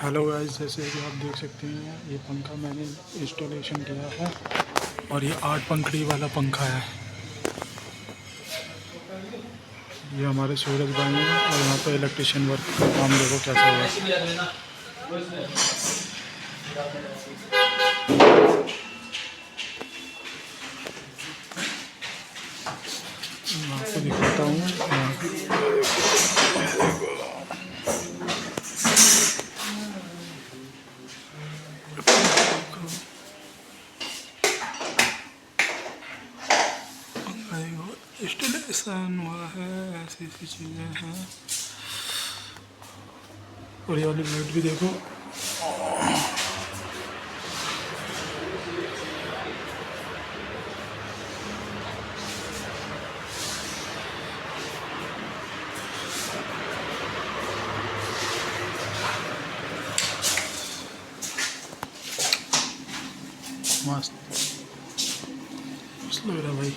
Hello guys, जैसे कि आप देख सकते हैं ये पंखा मैंने इंस्टॉलेशन किया है और ये 8 पंखड़ी वाला पंखा है। ये हमारे सूरज भाई हैं और यहाँ पे इलेक्ट्रिशियन वर्क का काम देखो कैसा हुआ। मैं आपको दिखाता हूँ। इंस्टॉलेशन हुआ है, ऐसी ऐसी चीज़ें हैं। और ये वाली लाइट भी देखो। मस्त मस्त लग रहा है भाई।